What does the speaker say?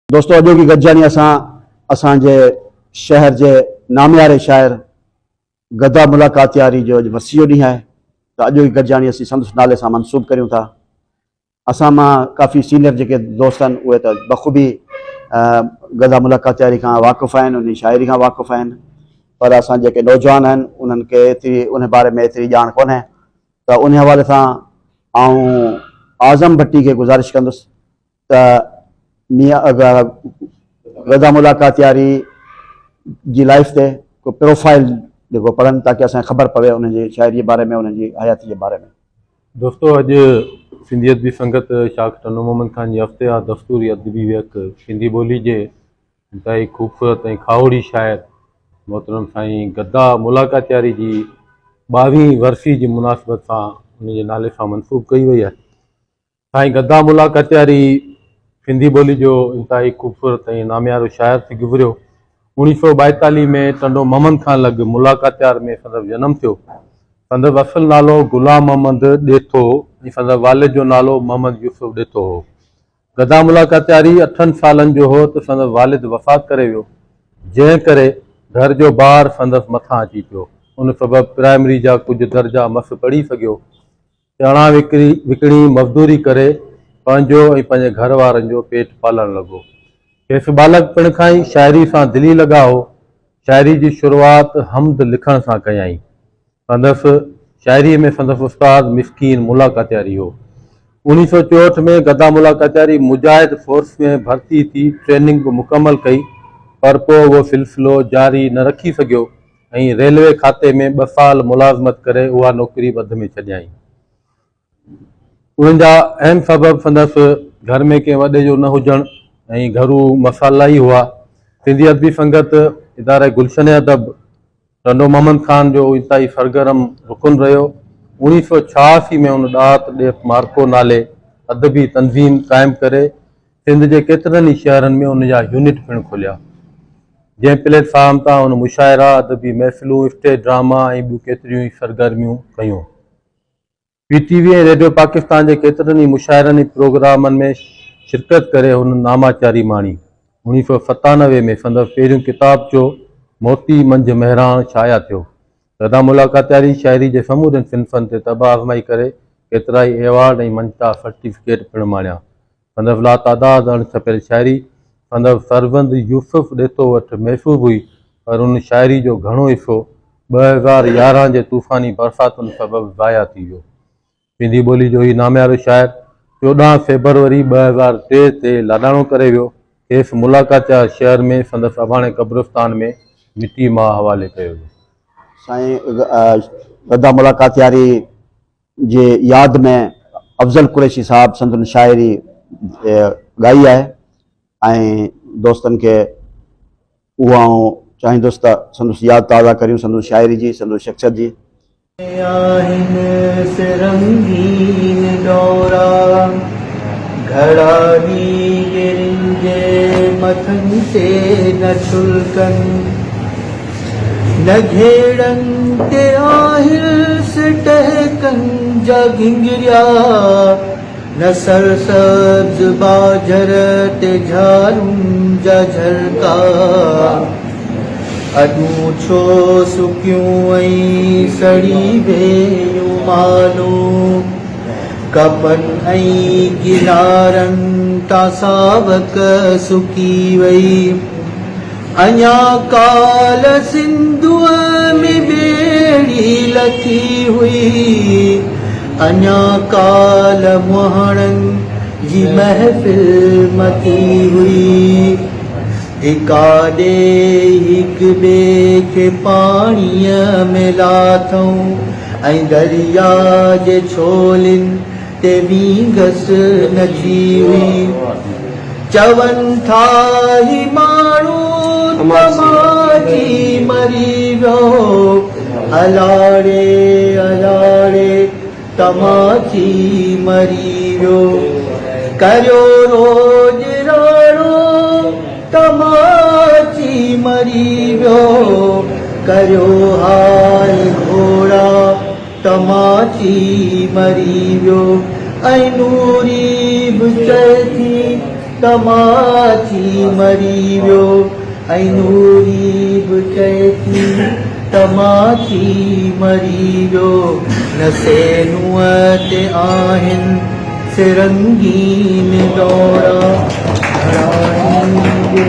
दोस्तों अॼु की गॾिजाणी असांजे शहर के नामियारे शायर गदा मुलाकातियारी जो वसीओ ॾींहुं आहे। तो अॼु की गॾिजाणी असीं संदसि नाले सां मनसूब करूं था। असां मां काफ़ी सीनियर जेके दोस्त आहिनि उहे त बख़ूबी गदा मुलाकातियारी खां वाक़ुफ़ आहिनि, उन शाइरी खां वाक़ुफ़ आहिनि, पर असां जेके नौजवान आहिनि उन्हनि खे एतिरी उन बारे में एतिरी ॼाण कोन्हे। त उन हवाले सां आऊं आज़म भट्टी खे गुज़ारिश कंदुसि त मियाँ गदा मुलाकातियारी जी लाइफ ते को प्रोफाइल जेको पढ़नि ताकि असांखे ख़बर पवे उनजी शाइरी जे बारे में, उनजी हयाती जे बारे में। दोस्तों अॼु सिंधी अदबी संगत शाख टनो मोहम्मद खान जी हफ़्ते दस्तूरी अदबी वियक सिंधी ॿोली जे इंतहाई ख़ूबसूरत ऐं खावड़ी शाइर मोहतरम साईं गदा मुलाकातियारी जी 22वीं वरसी जी मुनासिबत सां उनजे नाले सां मनसूब कई वई आहे। साईं गदा मुलाकातियारी सिंधी ॿोली जो इंतहाई ख़ूबसूरत ऐं नामियारो शाइर थी गुज़रियो। 1942 में टंडो मोहम्मद खान लॻ मुलाकातियार में संदसि जनमु थियो। संदसि असुल नालो ग़ुलाम मोहम्मद ॾेथो ऐं संदसि वालिद जो नालो मोहम्मद यूसुफ ॾेथो हो। गदा मुलाकातियारी 8 सालनि जो हो त संदसि वालिद वफ़ात करे वियो, जंहिं करे घर जो भार संदसि मथां अची पियो। उन सबबि प्राइमरी जा कुझु दर्जा मस पढ़ी सघियो। चणा विकिणी मज़दूरी करे पंहिंजो ऐं पंहिंजे घर वारनि जो पेट पालणु लॻो। खेसि बालकपण खां ई शाइरी सां दिली लॻाओ। शाइरी जी शुरूआति हमद लिखण सां कयाई। संदसि शाइरीअ में संदसि उस्ताद मिस्कीन मुलाकातियारी हो। 1964 में गदा मुलाकातियारी मुजाहिद फोर्स में भर्ती थी ट्रेनिंग बि मुकमल कई, पर पोइ उहो सिलसिलो जारी न रखी सघियो ऐं रेलवे खाते में 2 साल मुलाज़मत करे उहा नौकरी बद में छॾियाई। उन्हनि जा अहम सबब संदसि घर में कंहिं वॾे जो न हुजणु ऐं घरू मसाला ई हुआ। सिंधी अदबी संगत इदारे गुलशन अदब टंडो मोहम्मद खान जो इंतहाई सरगर्म रुकन रहियो। 1986 में उन ॾात ॾेफ मार्को नाले अदबी तंज़ीम क़ाइमु करे सिंध जे केतिरनि ई शहरनि में उन जा यूनिट पिणु खोलिया, जंहिं प्लेटफॉर्म तां उन मुशाइरा, अदबी महफ़िलूं, स्टेज ड्रामा ऐं ॿियूं केतिरियूं ई सरगर्मियूं कयूं। PTV ऐं रेडियो पाकिस्तान जे केतिरनि ई मुशाइरनि प्रोग्रामनि में शिरकत करे हुन नामाचारी माणी। 1997 में संदसि पहिरियों किताब जो मोती मंझि महिराण शाया थियो। गदा मुलाकातियारी शाइरी जे समूरनि सिन्फ़नि ते तबाह आज़माई करे केतिरा ई एवार्ड ऐं मंझता सर्टिफिकेट पिणु माणिया। संदसि लातादाद अणछपियल शाइरी संदसि सरबंद यूसुफ ॾेथो वटि महफ़ूज़ हुई, पर उन शाइरी जो घणो हिसो 2011 जे तूफ़ानी बरसातुनि सबबि ज़ाया थी वियो। सिंधी ॿोली जो ही नामियारो शाइर 14 फेबरवरी 2003 ते लाॾाणो करे वियो। खेसि मुलाकातियार शहर में संदसि अबाणे कब्रिस्तान में मिटी मां हवाले कयो वियो। साईं गदा मुलाकातियारी जे याद में अफ़ज़ल कुरैशी साहब संदन शाइरी गाई आहे ऐं दोस्तनि खे उहा चाहींदुसि त संदसि यादि ताज़ा करियूं संदसि शाइरी जी, संदसि शख़्सियत जी। रंगीन डोरा घड़ा नीजे मथन से न छुलकन न घेड़न ते आहिल से टहकन जा घिंगरिया न सरसब्ज बाजर ते झारूं जा झरका अॾूं छो सुकियूं ऐं सड़ी वेयूं मालूं कपन ऐं गिलारनि तां सावक सुकी वई अञा काल सिंधुअ में ॿेड़ी लथी हुई अञा काल मुहाणनि जी महफ़िल मथी हुई धिका ॾे हिक ॿिए खे पाणीअ में लाथऊं ऐं दरिया जे छोलिन ते वींगस नची हुई चवनि था ही माण्हू तमाची मरी वियो अलाड़े अलाड़े तमाची मरी वियो करियो रोज राणो तमाची मरी वियो करियो हाल घोड़ा तमाची मरी वियो ऐं नूरी बि चए थी तमाची मरी वियो ऐं नूरी बि चए थी तमाची मरी वियो नसे नुंहं ते आहिनि सिरंगीन दौरा घराणी जे